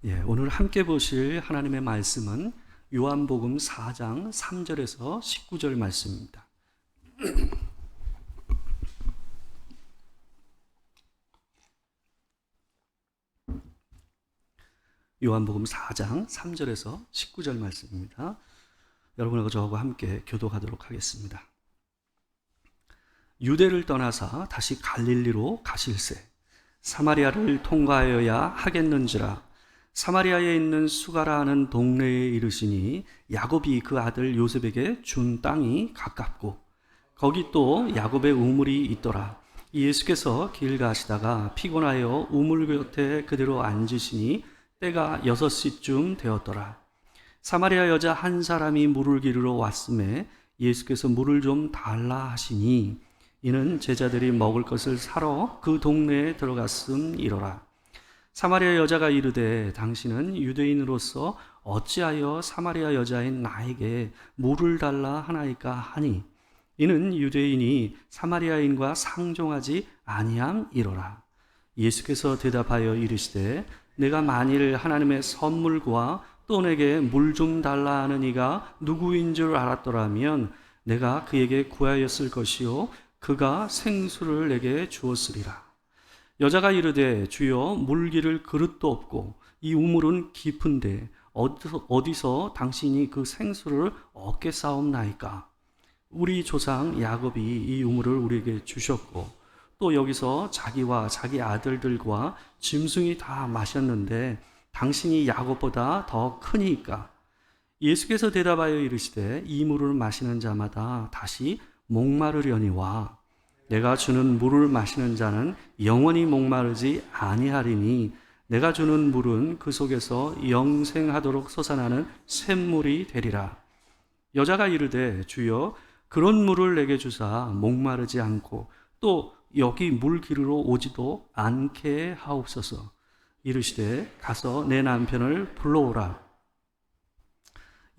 오늘 함께 보실 하나님의 말씀은 요한복음 4장 3절에서 19절 말씀입니다. 요한복음 4장 3절에서 19절 말씀입니다. 여러분하고 저하고 함께 교독하도록 하겠습니다. 유대를 떠나사 다시 갈릴리로 가실새 사마리아를 통과하여야 하겠는지라. 사마리아에 있는 수가라 하는 동네에 이르시니 야곱이 그 아들 요셉에게 준 땅이 가깝고 거기 또 야곱의 우물이 있더라. 예수께서 길 가시다가 피곤하여 우물 곁에 그대로 앉으시니 때가 6시쯤 되었더라. 사마리아 여자 한 사람이 물을 기르러 왔음에 예수께서 물을 좀 달라 하시니 이는 제자들이 먹을 것을 사러 그 동네에 들어갔음이로라. 사마리아 여자가 이르되 당신은 유대인으로서 어찌하여 사마리아 여자인 나에게 물을 달라 하나이까 하니 이는 유대인이 사마리아인과 상종하지 아니함이로라. 예수께서 대답하여 이르시되 내가 만일 하나님의 선물과 또 내게 물 좀 달라 하는 이가 누구인 줄 알았더라면 내가 그에게 구하였을 것이요 그가 생수를 내게 주었으리라. 여자가 이르되 주여 물 기를 그릇도 없고 이 우물은 깊은데 어디서 당신이 그 생수를 얻겠사옵나이까. 우리 조상 야곱이 이 우물을 우리에게 주셨고 또 여기서 자기와 자기 아들들과 짐승이 다 마셨는데 당신이 야곱보다 더 크니까. 예수께서 대답하여 이르시되 이 물을 마시는 자마다 다시 목마르려니와 내가 주는 물을 마시는 자는 영원히 목마르지 아니하리니 내가 주는 물은 그 속에서 영생하도록 솟아나는 샘물이 되리라. 여자가 이르되 주여 그런 물을 내게 주사 목마르지 않고 또 여기 물 기르러 오지도 않게 하옵소서. 이르시되 가서 내 남편을 불러오라.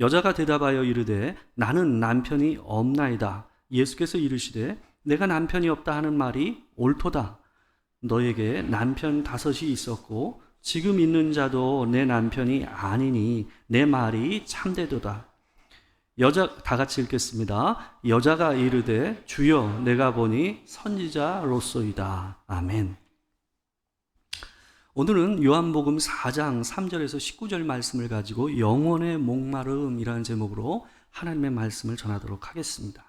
여자가 대답하여 이르되 나는 남편이 없나이다. 예수께서 이르시되 내가 남편이 없다 하는 말이 옳도다. 너에게 남편 5이 있었고 지금 있는 자도 내 남편이 아니니 내 말이 참되도다. 다 같이 읽겠습니다. 여자가 이르되 주여 내가 보니 선지자로소이다. 아멘. 오늘은 요한복음 4장 3절에서 19절 말씀을 가지고 영혼의 목마름이라는 제목으로 하나님의 말씀을 전하도록 하겠습니다.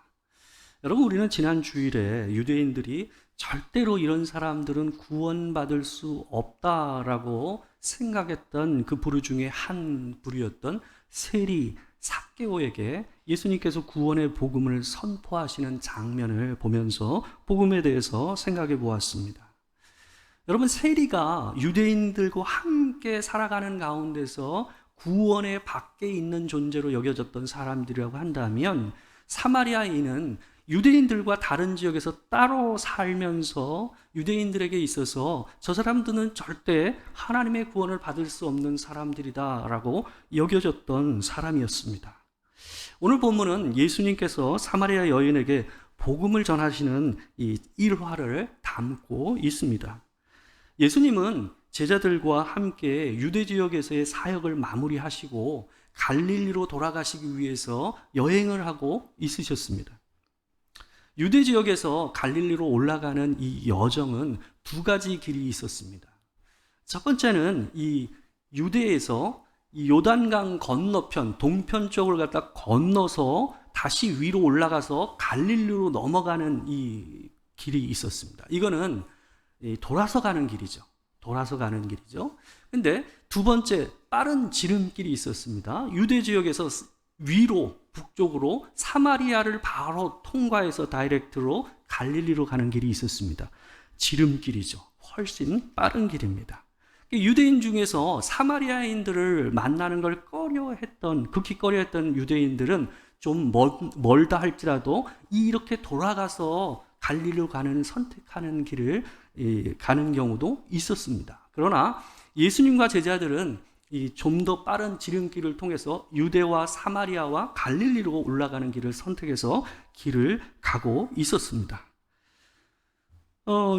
여러분, 우리는 지난 주일에 유대인들이 절대로 이런 사람들은 구원받을 수 없다라고 생각했던 그 부류 중에 한 부류였던 세리 삭개오에게 예수님께서 구원의 복음을 선포하시는 장면을 보면서 복음에 대해서 생각해 보았습니다. 여러분, 세리가 유대인들과 함께 살아가는 가운데서 구원의 밖에 있는 존재로 여겨졌던 사람들이라고 한다면 사마리아인은 유대인들과 다른 지역에서 따로 살면서 유대인들에게 있어서 저 사람들은 절대 하나님의 구원을 받을 수 없는 사람들이다라고 여겨졌던 사람이었습니다. 오늘 본문은 예수님께서 사마리아 여인에게 복음을 전하시는 이 일화를 담고 있습니다. 예수님은 제자들과 함께 유대 지역에서의 사역을 마무리하시고 갈릴리로 돌아가시기 위해서 여행을 하고 있으셨습니다. 유대 지역에서 갈릴리로 올라가는 이 여정은 2가지 길이 있었습니다. 첫 번째는 이 유대에서 이 요단강 건너편, 동편 쪽을 갖다 건너서 다시 위로 올라가서 갈릴리로 넘어가는 이 길이 있었습니다. 이거는 돌아서 가는 길이죠. 돌아서 가는 길이죠. 근데 2번째 빠른 지름길이 있었습니다. 유대 지역에서 위로 북쪽으로 사마리아를 바로 통과해서 다이렉트로 갈릴리로 가는 길이 있었습니다. 지름길이죠. 훨씬 빠른 길입니다. 유대인 중에서 사마리아인들을 만나는 걸 극히 꺼려했던 유대인들은 좀 멀다 할지라도 이렇게 돌아가서 갈릴리로 선택하는 길을 가는 경우도 있었습니다. 그러나 예수님과 제자들은 좀 더 빠른 지름길을 통해서 유대와 사마리아와 갈릴리로 올라가는 길을 선택해서 길을 가고 있었습니다.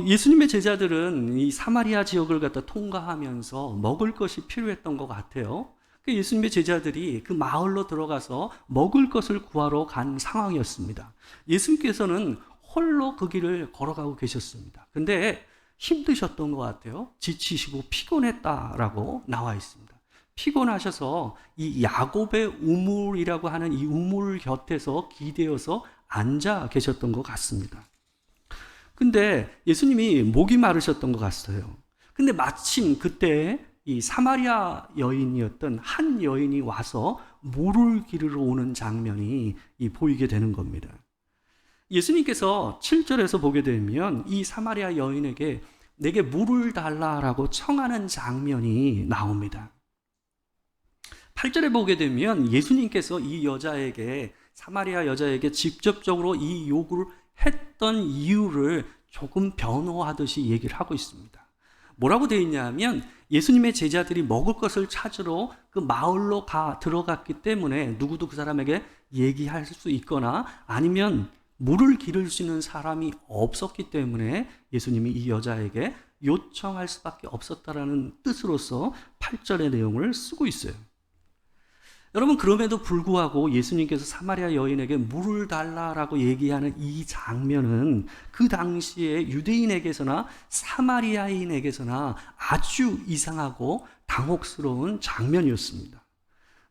예수님의 제자들은 이 사마리아 지역을 갖다 통과하면서 먹을 것이 필요했던 것 같아요. 예수님의 제자들이 그 마을로 들어가서 먹을 것을 구하러 간 상황이었습니다. 예수님께서는 홀로 그 길을 걸어가고 계셨습니다. 근데 힘드셨던 것 같아요. 지치시고 피곤했다라고 나와 있습니다. 피곤하셔서 이 야곱의 우물이라고 하는 이 우물 곁에서 기대어서 앉아 계셨던 것 같습니다. 근데 예수님이 목이 마르셨던 것 같아요. 근데 마침 그때 이 사마리아 여인이었던 한 여인이 와서 물을 기르러 오는 장면이 보이게 되는 겁니다. 예수님께서 7절에서 보게 되면 이 사마리아 여인에게 내게 물을 달라라고 청하는 장면이 나옵니다. 8절에 보게 되면 예수님께서 이 여자에게, 사마리아 여자에게 직접적으로 이 요구를 했던 이유를 조금 변호하듯이 얘기를 하고 있습니다. 뭐라고 되어 있냐면 예수님의 제자들이 먹을 것을 찾으러 그 마을로 들어갔기 때문에 누구도 그 사람에게 얘기할 수 있거나 아니면 물을 기를 수 있는 사람이 없었기 때문에 예수님이 이 여자에게 요청할 수밖에 없었다라는 뜻으로서 8절의 내용을 쓰고 있어요. 여러분, 그럼에도 불구하고 예수님께서 사마리아 여인에게 물을 달라라고 얘기하는 이 장면은 그 당시에 유대인에게서나 사마리아인에게서나 아주 이상하고 당혹스러운 장면이었습니다.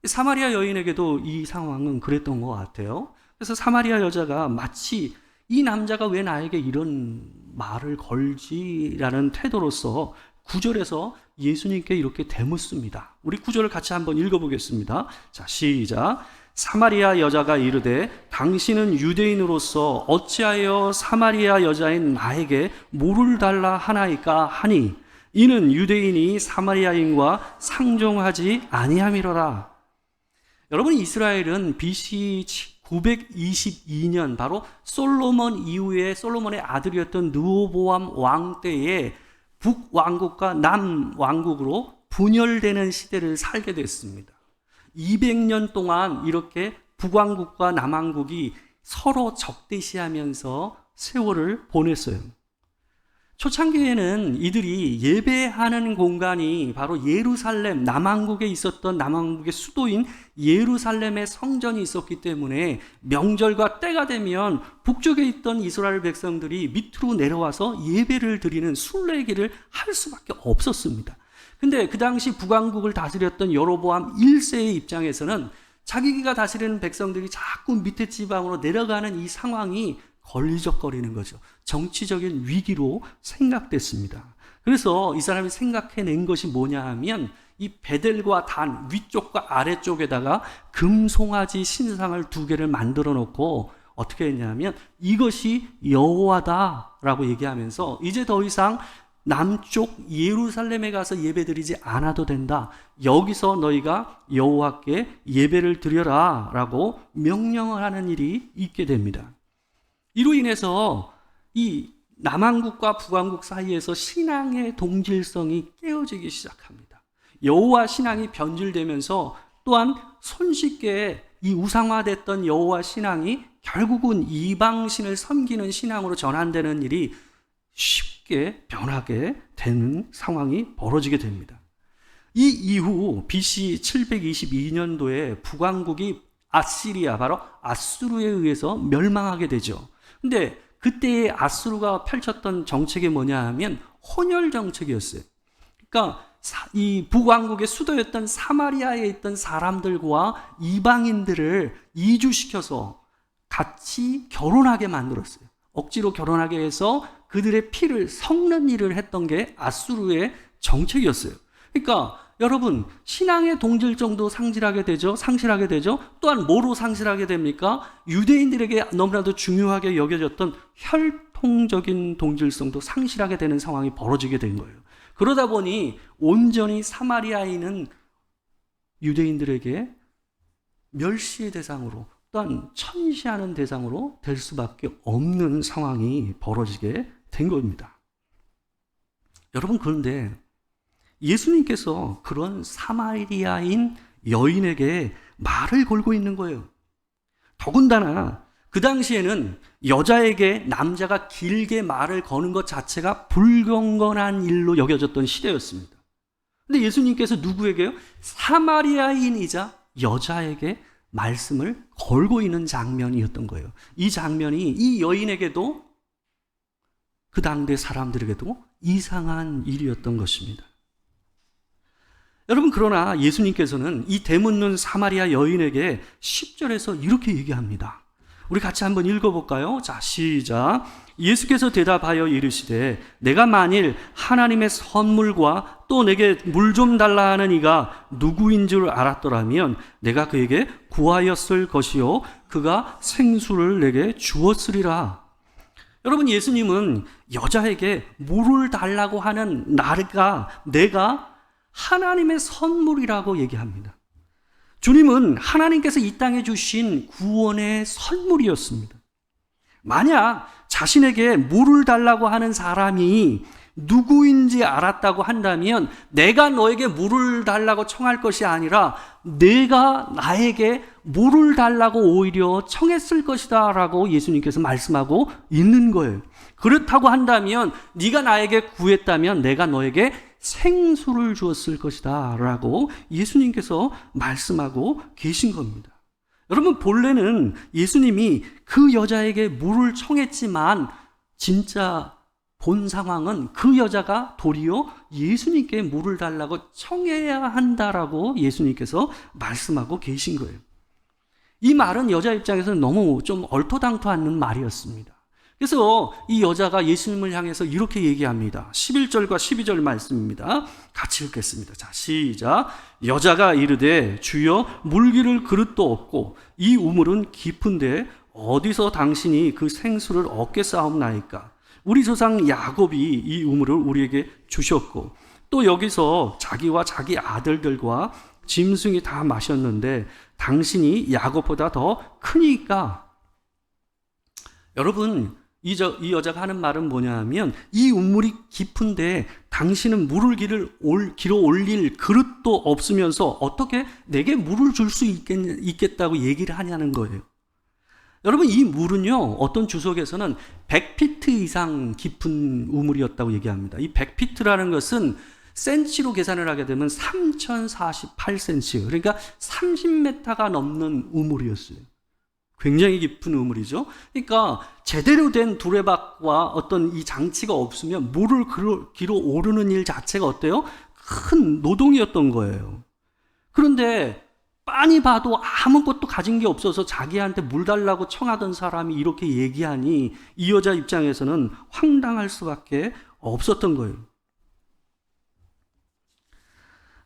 사마리아 여인에게도 이 상황은 그랬던 것 같아요. 그래서 사마리아 여자가 마치 이 남자가 왜 나에게 이런 말을 걸지라는 태도로서 9절에서 예수님께 이렇게 대묻습니다. 우리 9절을 같이 한번 읽어보겠습니다. 자, 시작. 사마리아 여자가 이르되 당신은 유대인으로서 어찌하여 사마리아 여자인 나에게 물을 달라 하나이까 하니 이는 유대인이 사마리아인과 상종하지 아니함이로라. 여러분, 이스라엘은 BC 922년 바로 솔로몬 이후에 솔로몬의 아들이었던 르호보암 왕 때에 북왕국과 남왕국으로 분열되는 시대를 살게 됐습니다. 200년 동안 이렇게 북왕국과 남왕국이 서로 적대시하면서 세월을 보냈어요. 초창기에는 이들이 예배하는 공간이 바로 예루살렘, 남왕국에 있었던 남왕국의 수도인 예루살렘의 성전이 있었기 때문에 명절과 때가 되면 북쪽에 있던 이스라엘 백성들이 밑으로 내려와서 예배를 드리는 순례기를 할 수밖에 없었습니다. 근데 그 당시 북왕국을 다스렸던 여로보암 1세의 입장에서는 자기가 다스리는 백성들이 자꾸 밑에 지방으로 내려가는 이 상황이 걸리적거리는 거죠. 정치적인 위기로 생각됐습니다. 그래서 이 사람이 생각해낸 것이 뭐냐 하면 이 베델과 단 위쪽과 아래쪽에다가 금송아지 신상을 2개를 만들어 놓고 어떻게 했냐면 이것이 여호와다라고 얘기하면서 이제 더 이상 남쪽 예루살렘에 가서 예배드리지 않아도 된다. 여기서 너희가 여호와께 예배를 드려라 라고 명령을 하는 일이 있게 됩니다. 이로 인해서 이 남왕국과 북왕국 사이에서 신앙의 동질성이 깨어지기 시작합니다. 여호와 신앙이 변질되면서 또한 손쉽게 이 우상화됐던 여호와 신앙이 결국은 이방신을 섬기는 신앙으로 전환되는 일이 쉽게 변하게 되는 상황이 벌어지게 됩니다. 이 이후 BC 722년도에 북왕국이 아시리아, 바로 아수르에 의해서 멸망하게 되죠. 근데 그때의 아수르가 펼쳤던 정책이 뭐냐 하면 혼혈 정책이었어요. 그러니까 이 북왕국의 수도였던 사마리아에 있던 사람들과 이방인들을 이주시켜서 같이 결혼하게 만들었어요. 억지로 결혼하게 해서 그들의 피를 섞는 일을 했던 게 아수르의 정책이었어요. 그러니까 여러분, 신앙의 동질성도 상실하게 되죠. 또한 뭐로 상실하게 됩니까? 유대인들에게 너무나도 중요하게 여겨졌던 혈통적인 동질성도 상실하게 되는 상황이 벌어지게 된 거예요. 그러다 보니 온전히 사마리아인은 유대인들에게 멸시의 대상으로 또한 천시하는 대상으로 될 수밖에 없는 상황이 벌어지게 된 겁니다. 여러분, 그런데 예수님께서 그런 사마리아인 여인에게 말을 걸고 있는 거예요. 더군다나 그 당시에는 여자에게 남자가 길게 말을 거는 것 자체가 불경건한 일로 여겨졌던 시대였습니다. 근데 예수님께서 누구에게요? 사마리아인이자 여자에게 말씀을 걸고 있는 장면이었던 거예요. 이 장면이 이 여인에게도 그 당대 사람들에게도 이상한 일이었던 것입니다. 여러분, 그러나 예수님께서는 이 대묻는 사마리아 여인에게 10절에서 이렇게 얘기합니다. 우리 같이 한번 읽어볼까요? 자, 시작. 예수께서 대답하여 이르시되 내가 만일 하나님의 선물과 또 내게 물 좀 달라 하는 이가 누구인 줄 알았더라면 내가 그에게 구하였을 것이요 그가 생수를 내게 주었으리라. 여러분, 예수님은 여자에게 물을 달라고 하는 내가 하나님의 선물이라고 얘기합니다. 주님은 하나님께서 이 땅에 주신 구원의 선물이었습니다. 만약 자신에게 물을 달라고 하는 사람이 누구인지 알았다고 한다면 내가 너에게 물을 달라고 청할 것이 아니라 내가 나에게 물을 달라고 오히려 청했을 것이다 라고 예수님께서 말씀하고 있는 거예요. 그렇다고 한다면 네가 나에게 구했다면 내가 너에게 생수를 주었을 것이다 라고 예수님께서 말씀하고 계신 겁니다. 여러분, 본래는 예수님이 그 여자에게 물을 청했지만 진짜 본 상황은 그 여자가 도리어 예수님께 물을 달라고 청해야 한다라고 예수님께서 말씀하고 계신 거예요. 이 말은 여자 입장에서는 너무 좀 얼토당토않는 말이었습니다. 그래서 이 여자가 예수님을 향해서 이렇게 얘기합니다. 11절과 12절 말씀입니다. 같이 읽겠습니다. 자, 시작. 여자가 이르되 주여 물기를 그릇도 없고 이 우물은 깊은데 어디서 당신이 그 생수를 얻게 싸움나이까? 우리 조상 야곱이 이 우물을 우리에게 주셨고 또 여기서 자기와 자기 아들들과 짐승이 다 마셨는데 당신이 야곱보다 더 크니까. 여러분, 이 여자가 하는 말은 뭐냐 하면 이 우물이 깊은데 당신은 물을 길어 올릴 그릇도 없으면서 어떻게 내게 물을 줄 수 있겠다고 얘기를 하냐는 거예요. 여러분, 이 물은요, 어떤 주석에서는 100피트 이상 깊은 우물이었다고 얘기합니다. 이 100피트라는 것은 센치로 계산을 하게 되면 3048cm, 그러니까 30m가 넘는 우물이었어요. 굉장히 깊은 우물이죠. 그러니까 제대로 된 두레박과 어떤 이 장치가 없으면 물을 길어 오르는 일 자체가 어때요? 큰 노동이었던 거예요. 그런데 빤히 봐도 아무것도 가진 게 없어서 자기한테 물 달라고 청하던 사람이 이렇게 얘기하니 이 여자 입장에서는 황당할 수밖에 없었던 거예요.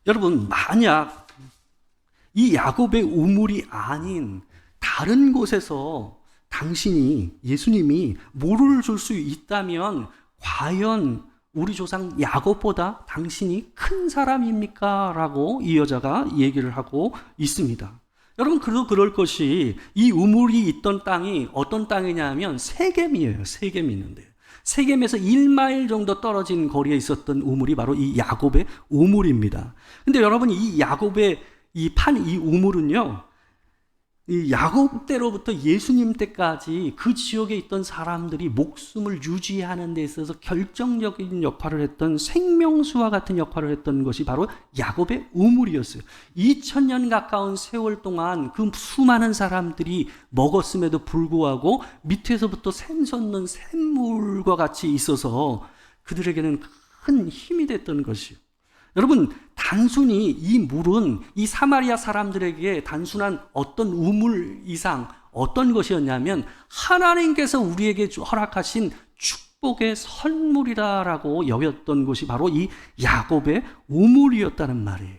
여러분, 만약 이 야곱의 우물이 아닌 다른 곳에서 예수님이 물을 줄 수 있다면 과연 우리 조상 야곱보다 당신이 큰 사람입니까? 라고 이 여자가 얘기를 하고 있습니다. 여러분, 그럴 것이 이 우물이 있던 땅이 어떤 땅이냐 하면 세겜이에요. 세겜이 있는데요. 세겜에서 1마일 정도 떨어진 거리에 있었던 우물이 바로 이 야곱의 우물입니다. 근데 여러분, 이 야곱의 이 우물은요, 이 야곱 때로부터 예수님 때까지 그 지역에 있던 사람들이 목숨을 유지하는 데 있어서 결정적인 역할을 했던 생명수와 같은 역할을 했던 것이 바로 야곱의 우물이었어요. 2000년 가까운 세월 동안 그 수많은 사람들이 먹었음에도 불구하고 밑에서부터 샘솟는 샘물과 같이 있어서 그들에게는 큰 힘이 됐던 것이요. 여러분, 단순히 이 물은 이 사마리아 사람들에게 단순한 어떤 우물 이상 어떤 것이었냐면 하나님께서 우리에게 허락하신 축복의 선물이라고 여겼던 것이 바로 이 야곱의 우물이었다는 말이에요.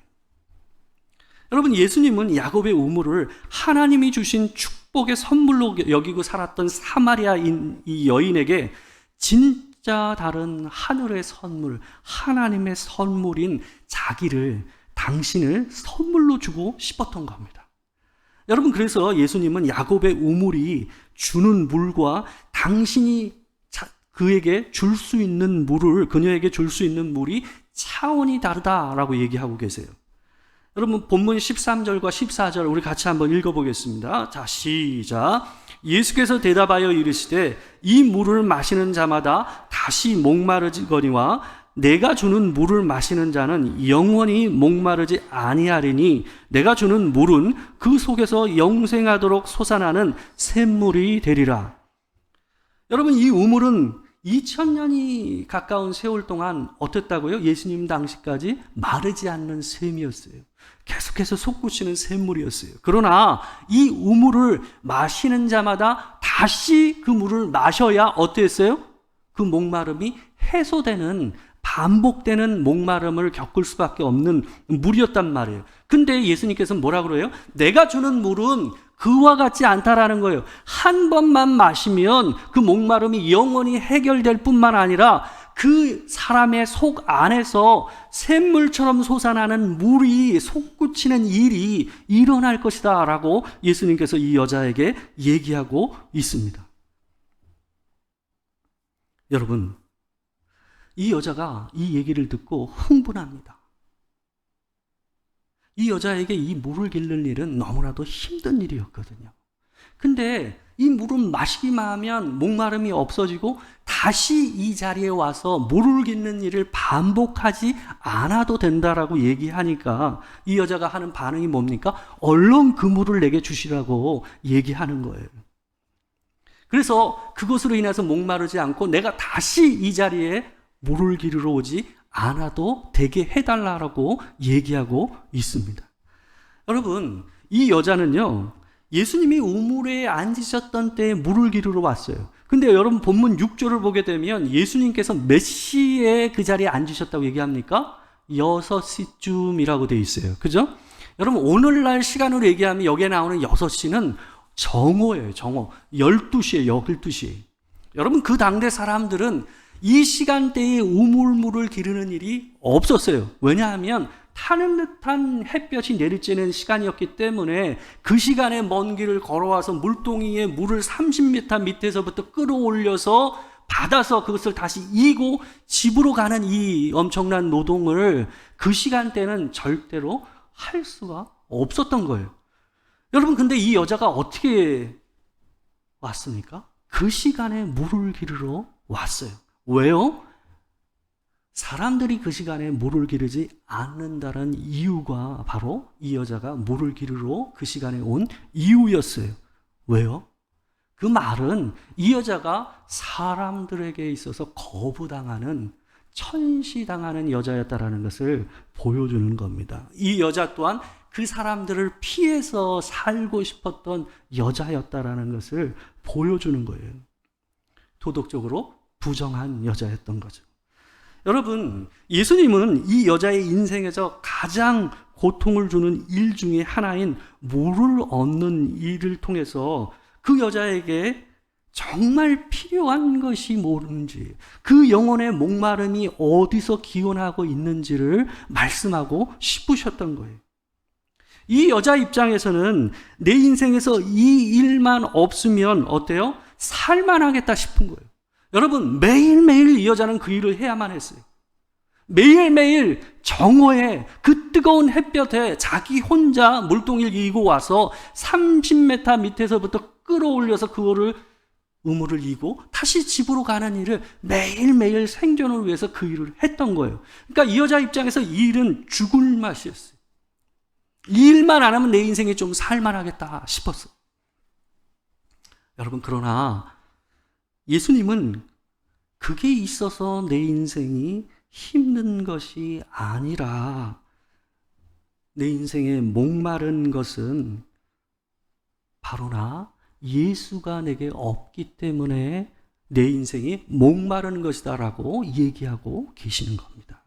여러분, 예수님은 야곱의 우물을 하나님이 주신 축복의 선물로 여기고 살았던 사마리아인 이 여인에게 진짜 다른 하늘의 선물, 하나님의 선물인 당신을 선물로 주고 싶었던 겁니다. 여러분, 그래서 예수님은 야곱의 우물이 주는 물과 당신이 그녀에게 줄 수 있는 물이 차원이 다르다라고 얘기하고 계세요. 여러분, 본문 13절과 14절 우리 같이 한번 읽어보겠습니다. 자, 시작. 예수께서 대답하여 이르시되 이 물을 마시는 자마다 다시 목마르지거니와 내가 주는 물을 마시는 자는 영원히 목마르지 아니하리니 내가 주는 물은 그 속에서 영생하도록 솟아나는 샘물이 되리라. 여러분, 이 우물은 2000년이 가까운 세월 동안 어땠다고요? 예수님 당시까지 마르지 않는 샘이었어요. 계속해서 솟구치는 샘물이었어요. 그러나 이 우물을 마시는 자마다 다시 그 물을 마셔야 어땠어요? 그 목마름이 해소되는, 반복되는 목마름을 겪을 수밖에 없는 물이었단 말이에요. 근데 예수님께서는 뭐라 그래요? 내가 주는 물은 그와 같지 않다라는 거예요. 한 번만 마시면 그 목마름이 영원히 해결될 뿐만 아니라 그 사람의 속 안에서 샘물처럼 솟아나는 물이 솟구치는 일이 일어날 것이다 라고 예수님께서 이 여자에게 얘기하고 있습니다. 여러분, 이 여자가 이 얘기를 듣고 흥분합니다. 이 여자에게 이 물을 기르는 일은 너무나도 힘든 일이었거든요. 근데 이 물은 마시기만 하면 목마름이 없어지고 다시 이 자리에 와서 물을 깃는 일을 반복하지 않아도 된다라고 얘기하니까 이 여자가 하는 반응이 뭡니까? 얼른 그 물을 내게 주시라고 얘기하는 거예요. 그래서 그것으로 인해서 목마르지 않고 내가 다시 이 자리에 물을 기르러 오지 않아도 되게 해달라고 얘기하고 있습니다. 여러분, 이 여자는요, 예수님이 우물에 앉으셨던 때에 물을 기르러 왔어요. 근데 여러분 본문 6절을 보게 되면 예수님께서 몇 시에 그 자리에 앉으셨다고 얘기합니까? 6시쯤이라고 되어 있어요. 그죠? 여러분, 오늘날 시간으로 얘기하면 여기에 나오는 6시는 정오예요. 정오. 12시예요. 12시. 여러분, 그 당대 사람들은 이 시간대에 우물물을 기르는 일이 없었어요. 왜냐하면 타는 듯한 햇볕이 내리쬐는 시간이었기 때문에 그 시간에 먼 길을 걸어와서 물동이에 물을 30m 밑에서부터 끌어올려서 받아서 그것을 다시 이고 집으로 가는 이 엄청난 노동을 그 시간대는 절대로 할 수가 없었던 거예요. 여러분, 근데 이 여자가 어떻게 왔습니까? 그 시간에 물을 기르러 왔어요. 왜요? 사람들이 그 시간에 물을 기르지 않는다는 이유가 바로 이 여자가 물을 기르러 그 시간에 온 이유였어요. 왜요? 그 말은 이 여자가 사람들에게 있어서 거부당하는, 천시당하는 여자였다라는 것을 보여주는 겁니다. 이 여자 또한 그 사람들을 피해서 살고 싶었던 여자였다라는 것을 보여주는 거예요. 도덕적으로 부정한 여자였던 거죠. 여러분, 예수님은 이 여자의 인생에서 가장 고통을 주는 일 중에 하나인 물을 얻는 일을 통해서 그 여자에게 정말 필요한 것이 뭐는지, 그 영혼의 목마름이 어디서 기원하고 있는지를 말씀하고 싶으셨던 거예요. 이 여자 입장에서는 내 인생에서 이 일만 없으면 어때요? 살만하겠다 싶은 거예요. 여러분, 매일매일 이 여자는 그 일을 해야만 했어요. 매일매일 정오에 그 뜨거운 햇볕에 자기 혼자 물동이를 이고 와서 30m 밑에서부터 끌어올려서 그거를 우물을 이고 다시 집으로 가는 일을 매일매일 생존을 위해서 그 일을 했던 거예요. 그러니까 이 여자 입장에서 이 일은 죽을 맛이었어요. 이 일만 안 하면 내 인생이 좀 살만하겠다 싶었어요. 여러분, 그러나 예수님은 그게 있어서 내 인생이 힘든 것이 아니라 내 인생에 목마른 것은 바로나 예수가 내게 없기 때문에 내 인생이 목마른 것이다라고 얘기하고 계시는 겁니다.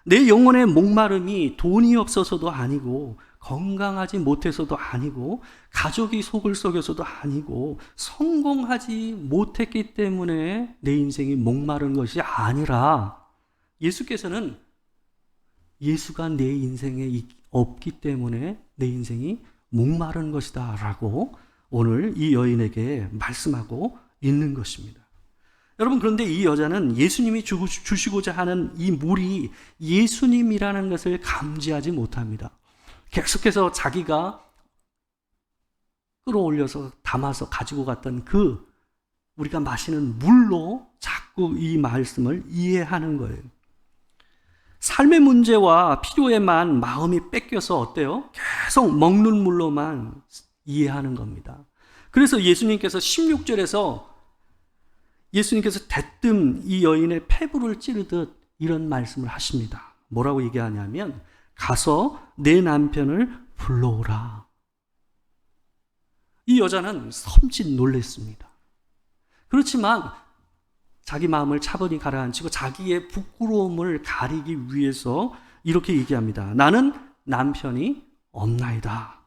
내 영혼의 목마름이 돈이 없어서도 아니고 건강하지 못해서도 아니고 가족이 속을 썩여서도 아니고 성공하지 못했기 때문에 내 인생이 목마른 것이 아니라 예수께서는 예수가 내 인생에 없기 때문에 내 인생이 목마른 것이다 라고 오늘 이 여인에게 말씀하고 있는 것입니다. 여러분, 그런데 이 여자는 예수님이 주시고자 하는 이 물이 예수님이라는 것을 감지하지 못합니다. 계속해서 자기가 끌어올려서 담아서 가지고 갔던 그 우리가 마시는 물로 자꾸 이 말씀을 이해하는 거예요. 삶의 문제와 필요에만 마음이 뺏겨서 어때요? 계속 먹는 물로만 이해하는 겁니다. 그래서 예수님께서 16절에서 예수님께서 대뜸 이 여인의 폐부를 찌르듯 이런 말씀을 하십니다. 뭐라고 얘기하냐면 가서 내 남편을 불러오라. 이 여자는 섬찟 놀랐습니다. 그렇지만 자기 마음을 차분히 가라앉히고 자기의 부끄러움을 가리기 위해서 이렇게 얘기합니다. 나는 남편이 없나이다.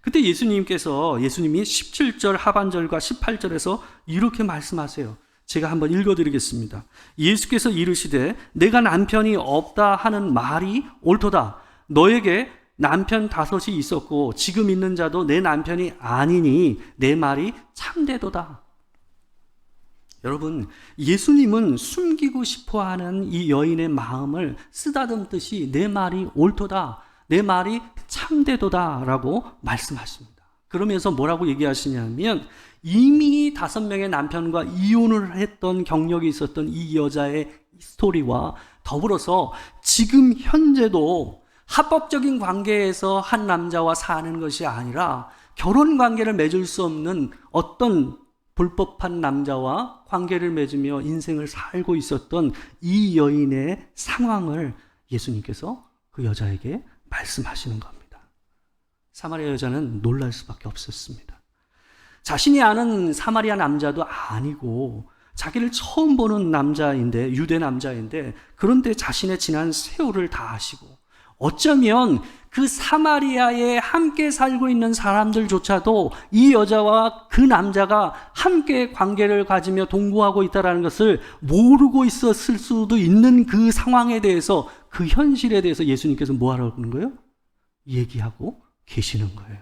그때 예수님이 17절 하반절과 18절에서 이렇게 말씀하세요. 제가 한번 읽어드리겠습니다. 예수께서 이르시되 내가 남편이 없다 하는 말이 옳도다. 너에게 남편 5이 있었고 지금 있는 자도 내 남편이 아니니 내 말이 참되도다. 여러분, 예수님은 숨기고 싶어하는 이 여인의 마음을 쓰다듬듯이 내 말이 옳도다, 내 말이 참되도다 라고 말씀하십니다. 그러면서 뭐라고 얘기하시냐면 이미 5명의 남편과 이혼을 했던 경력이 있었던 이 여자의 스토리와 더불어서 지금 현재도 합법적인 관계에서 한 남자와 사는 것이 아니라 결혼 관계를 맺을 수 없는 어떤 불법한 남자와 관계를 맺으며 인생을 살고 있었던 이 여인의 상황을 예수님께서 그 여자에게 말씀하시는 겁니다. 사마리아 여자는 놀랄 수밖에 없었습니다. 자신이 아는 사마리아 남자도 아니고 자기를 처음 보는 남자인데, 유대 남자인데, 그런데 자신의 지난 세월을 다 아시고 어쩌면 그 사마리아에 함께 살고 있는 사람들조차도 이 여자와 그 남자가 함께 관계를 가지며 동거하고 있다는 것을 모르고 있었을 수도 있는 그 상황에 대해서, 그 현실에 대해서 예수님께서 뭐 하라고 하는 거예요? 얘기하고 계시는 거예요.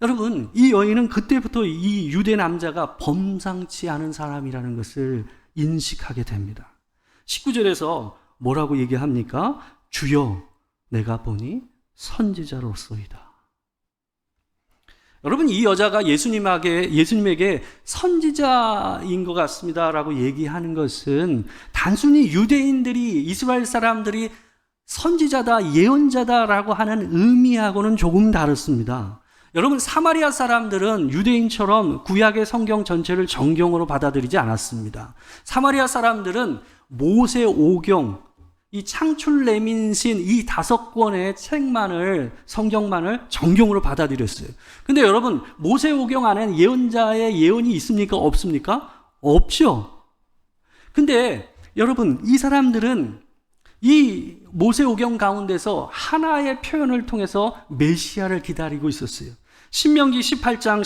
여러분, 이 여인은 그때부터 이 유대 남자가 범상치 않은 사람이라는 것을 인식하게 됩니다. 19절에서 뭐라고 얘기합니까? 주여, 내가 보니 선지자로소이다. 여러분, 이 여자가 예수님에게 선지자인 것 같습니다 라고 얘기하는 것은 단순히 유대인들이, 이스라엘 사람들이 선지자다, 예언자다라고 하는 의미하고는 조금 다릅니다. 여러분, 사마리아 사람들은 유대인처럼 구약의 성경 전체를 정경으로 받아들이지 않았습니다. 사마리아 사람들은 모세 오경, 이 창출 레민신 이 5권의 책만을, 성경만을 정경으로 받아들였어요. 근데 여러분, 모세 오경 안에는 예언자의 예언이 있습니까? 없습니까? 없죠. 근데 여러분, 이 사람들은 이 모세 오경 가운데서 하나의 표현을 통해서 메시아를 기다리고 있었어요. 신명기 18장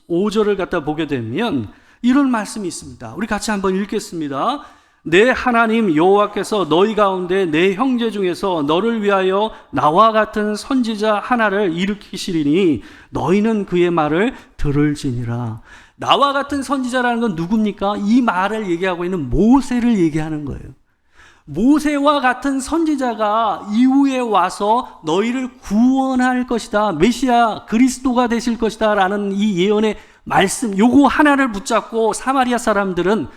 15절을 갖다 보게 되면 이런 말씀이 있습니다. 우리 같이 한번 읽겠습니다. 내 하나님 여호와께서 너희 가운데 내 형제 중에서 너를 위하여 나와 같은 선지자 하나를 일으키시리니 너희는 그의 말을 들을지니라. 나와 같은 선지자라는 건 누굽니까? 이 말을 얘기하고 있는 모세를 얘기하는 거예요. 모세와 같은 선지자가 이후에 와서 너희를 구원할 것이다, 메시아 그리스도가 되실 것이다 라는 이 예언의 말씀, 요거 하나를 붙잡고 사마리아 사람들은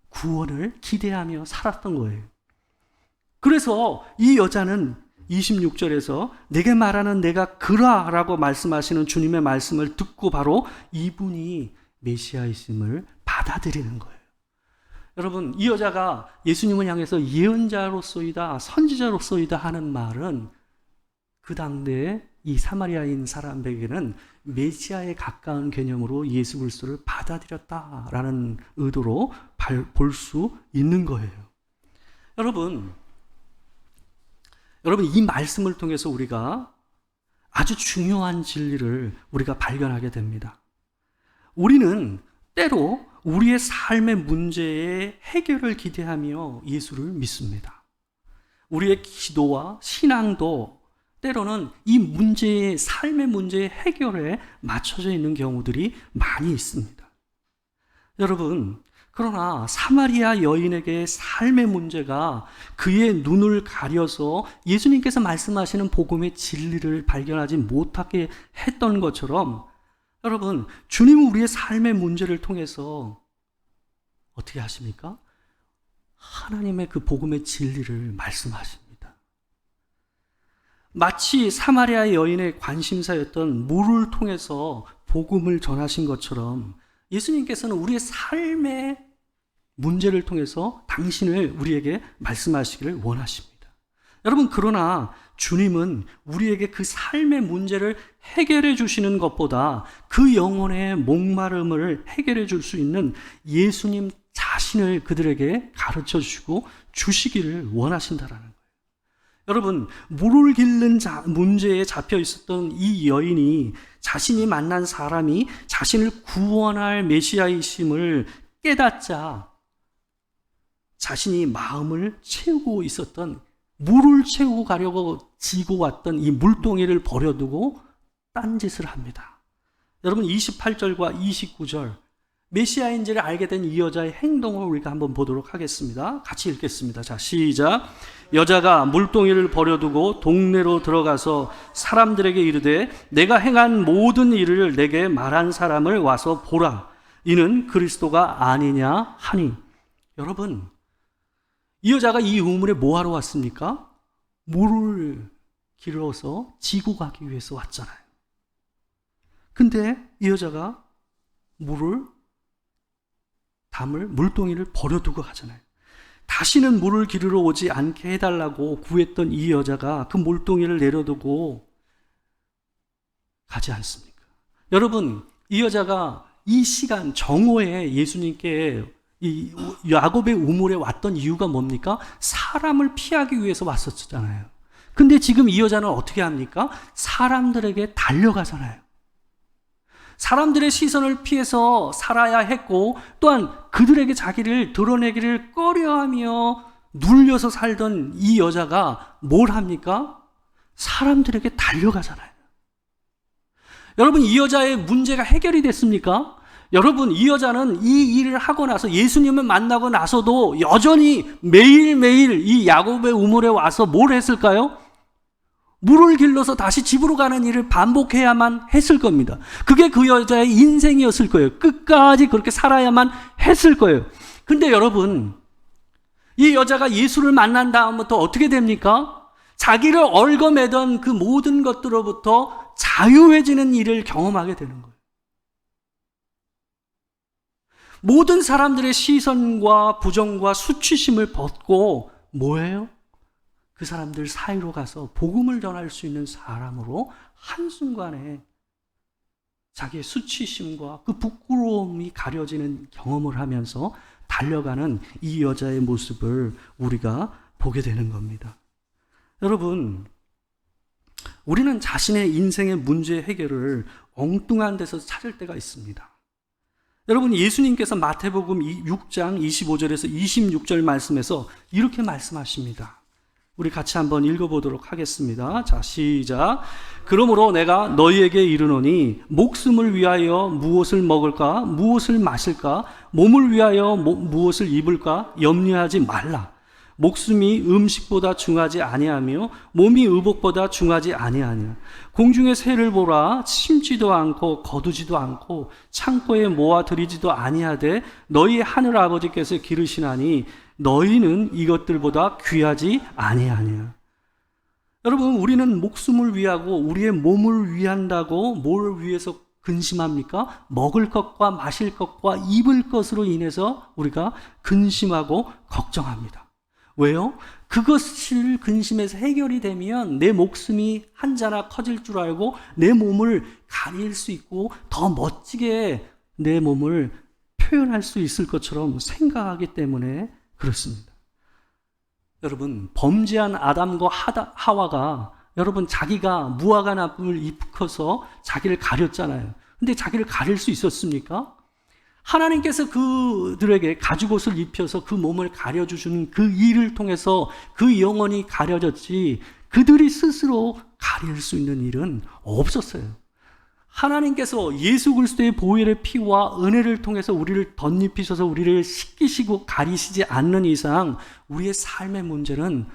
구원을 기대하며 살았던 거예요. 그래서 이 여자는 26절에서 내게 말하는 내가 그라 라고 말씀하시는 주님의 말씀을 듣고 바로 이분이 메시아이심을 받아들이는 거예요. 여러분, 이 여자가 예수님을 향해서 예언자로서이다, 선지자로서이다 하는 말은 그 당대에 이 사마리아인 사람에게는 메시아에 가까운 개념으로 예수 그리스도를 받아들였다라는 의도로 볼 수 있는 거예요. 여러분, 이 말씀을 통해서 우리가 아주 중요한 진리를 우리가 발견하게 됩니다. 우리는 때로 우리의 삶의 문제의 해결을 기대하며 예수를 믿습니다. 우리의 기도와 신앙도 때로는 이 문제의, 삶의 문제의 해결에 맞춰져 있는 경우들이 많이 있습니다. 여러분, 그러나 사마리아 여인에게 삶의 문제가 그의 눈을 가려서 예수님께서 말씀하시는 복음의 진리를 발견하지 못하게 했던 것처럼, 여러분, 주님은 우리의 삶의 문제를 통해서 어떻게 하십니까? 하나님의 그 복음의 진리를 말씀하십니다. 마치 사마리아 여인의 관심사였던 물을 통해서 복음을 전하신 것처럼 예수님께서는 우리의 삶의 문제를 통해서 당신을 우리에게 말씀하시기를 원하십니다. 여러분, 그러나 주님은 우리에게 그 삶의 문제를 해결해 주시는 것보다 그 영혼의 목마름을 해결해 줄 수 있는 예수님 자신을 그들에게 가르쳐 주시고 주시기를 원하신다라는 거예요. 여러분, 물을 길는 문제에 잡혀 있었던 이 여인이 자신이 만난 사람이 자신을 구원할 메시아이심을 깨닫자 자신이 마음을 채우고 있었던, 물을 채우고 가려고 지고 왔던 이 물동이를 버려두고 딴짓을 합니다. 여러분, 28절과 29절, 메시아인지를 알게 된 이 여자의 행동을 우리가 한번 보도록 하겠습니다. 같이 읽겠습니다. 자, 시작. 여자가 물동이를 버려두고 동네로 들어가서 사람들에게 이르되 내가 행한 모든 일을 내게 말한 사람을 와서 보라. 이는 그리스도가 아니냐 하니. 여러분, 이 여자가 이 우물에 뭐하러 왔습니까? 물을 길어서 지고 가기 위해서 왔잖아요. 근데 이 여자가 담을 물동이를 버려두고 가잖아요. 다시는 물을 기르러 오지 않게 해달라고 구했던 이 여자가 그 물동이를 내려두고 가지 않습니까? 여러분, 이 여자가 이 시간 정오에 예수님께 이 야곱의 우물에 왔던 이유가 뭡니까? 사람을 피하기 위해서 왔었잖아요. 근데 지금 이 여자는 어떻게 합니까? 사람들에게 달려가잖아요. 사람들의 시선을 피해서 살아야 했고, 또한 그들에게 자기를 드러내기를 꺼려하며 눌려서 살던 이 여자가 뭘 합니까? 사람들에게 달려가잖아요. 여러분, 이 여자의 문제가 해결이 됐습니까? 여러분, 이 여자는 이 일을 하고 나서 예수님을 만나고 나서도 여전히 매일매일 이 야곱의 우물에 와서 뭘 했을까요? 물을 길러서 다시 집으로 가는 일을 반복해야만 했을 겁니다. 그게 그 여자의 인생이었을 거예요. 끝까지 그렇게 살아야만 했을 거예요. 근데 여러분, 이 여자가 예수를 만난 다음부터 어떻게 됩니까? 자기를 얽어매던 그 모든 것들로부터 자유해지는 일을 경험하게 되는 거예요. 모든 사람들의 시선과 부정과 수치심을 벗고 뭐예요? 그 사람들 사이로 가서 복음을 전할 수 있는 사람으로 한순간에 자기의 수치심과 그 부끄러움이 가려지는 경험을 하면서 달려가는 이 여자의 모습을 우리가 보게 되는 겁니다. 여러분, 우리는 자신의 인생의 문제 해결을 엉뚱한 데서 찾을 때가 있습니다. 여러분, 예수님께서 마태복음 6장 25절에서 26절 말씀에서 이렇게 말씀하십니다. 우리 같이 한번 읽어보도록 하겠습니다. 자, 시작. 그러므로 내가 너희에게 이르노니 목숨을 위하여 무엇을 먹을까, 무엇을 마실까, 몸을 위하여 무엇을 입을까 염려하지 말라. 목숨이 음식보다 중하지 아니하며 몸이 의복보다 중하지 아니하냐. 공중의 새를 보라. 심지도 않고 거두지도 않고 창고에 모아 들이지도 아니하되 너희 하늘 아버지께서 기르시나니 너희는 이것들보다 귀하지 아니하냐. 여러분, 우리는 목숨을 위하고 우리의 몸을 위한다고 뭘 위해서 근심합니까? 먹을 것과 마실 것과 입을 것으로 인해서 우리가 근심하고 걱정합니다. 왜요? 그것을 근심해서 해결이 되면 내 목숨이 한자나 커질 줄 알고 내 몸을 가릴 수 있고 더 멋지게 내 몸을 표현할 수 있을 것처럼 생각하기 때문에 그렇습니다. 여러분, 범죄한 아담과 하와가 여러분 자기가 무화과 나무를 입혀서 자기를 가렸잖아요. 근데 자기를 가릴 수 있었습니까? 하나님께서 그들에게 가죽옷을 입혀서 그 몸을 가려주시는 그 일을 통해서 그 영혼이 가려졌지 그들이 스스로 가릴 수 있는 일은 없었어요. 하나님께서 예수 그리스도의 보혈의 피와 은혜를 통해서 우리를 덧입히셔서 우리를 씻기시고 가리시지 않는 이상 우리의 삶의 문제는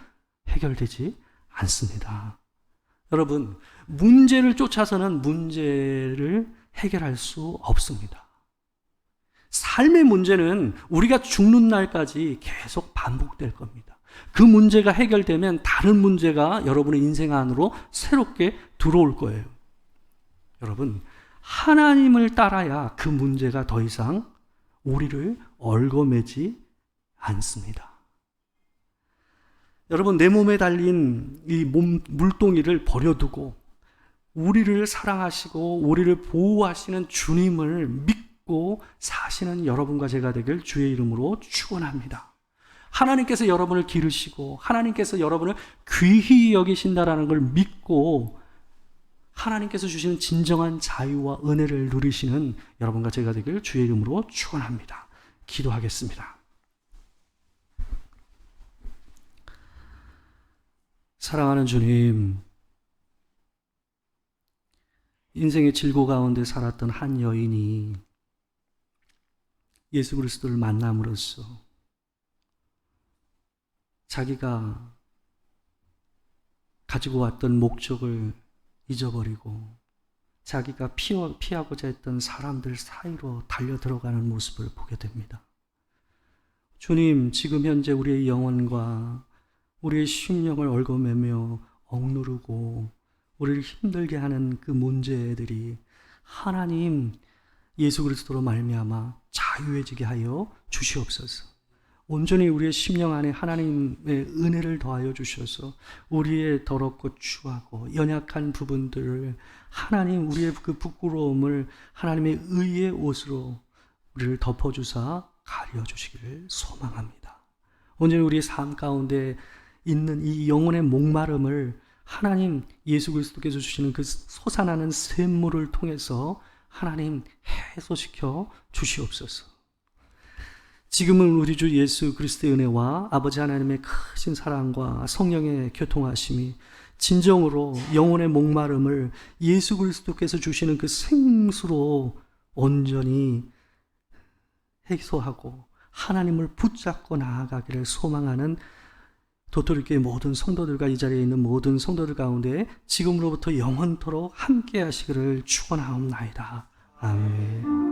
해결되지 않습니다. 여러분, 문제를 쫓아서는 문제를 해결할 수 없습니다. 삶의 문제는 우리가 죽는 날까지 계속 반복될 겁니다. 그 문제가 해결되면 다른 문제가 여러분의 인생 안으로 새롭게 들어올 거예요. 여러분, 하나님을 따라야 그 문제가 더 이상 우리를 얽어매지 않습니다. 여러분, 내 몸에 달린 이 물동이를 버려두고 우리를 사랑하시고 우리를 보호하시는 주님을 믿고 사시는 여러분과 제가 되길 주의 이름으로 축원합니다. 하나님께서 여러분을 기르시고 하나님께서 여러분을 귀히 여기신다라는 걸 믿고 하나님께서 주시는 진정한 자유와 은혜를 누리시는 여러분과 제가 되길 주의 이름으로 축원합니다. 기도하겠습니다. 사랑하는 주님, 인생의 질고 가운데 살았던 한 여인이 예수 그리스도를 만남으로써 자기가 가지고 왔던 목적을 잊어버리고 자기가 피하고자 했던 사람들 사이로 달려 들어가는 모습을 보게 됩니다. 주님, 지금 현재 우리의 영혼과 우리의 심령을 얽어매며 억누르고 우리를 힘들게 하는 그 문제들이 하나님 예수 그리스도로 말미암아 자유해지게 하여 주시옵소서. 온전히 우리의 심령 안에 하나님의 은혜를 더하여 주셔서 우리의 더럽고 추하고 연약한 부분들을 하나님, 우리의 그 부끄러움을 하나님의 의의 옷으로 우리를 덮어주사 가려주시기를 소망합니다. 온전히 우리의 삶 가운데 있는 이 영혼의 목마름을 하나님 예수 그리스도께서 주시는 그 솟아나는 샘물을 통해서 하나님 해소시켜 주시옵소서. 지금은 우리 주 예수 그리스도의 은혜와 아버지 하나님의 크신 사랑과 성령의 교통하심이 진정으로 영혼의 목마름을 예수 그리스도께서 주시는 그 생수로 온전히 해소하고 하나님을 붙잡고 나아가기를 소망하는 도토리교회 모든 성도들과 이 자리에 있는 모든 성도들 가운데 지금으로부터 영원토록 함께 하시기를 축원하옵나이다. 아멘.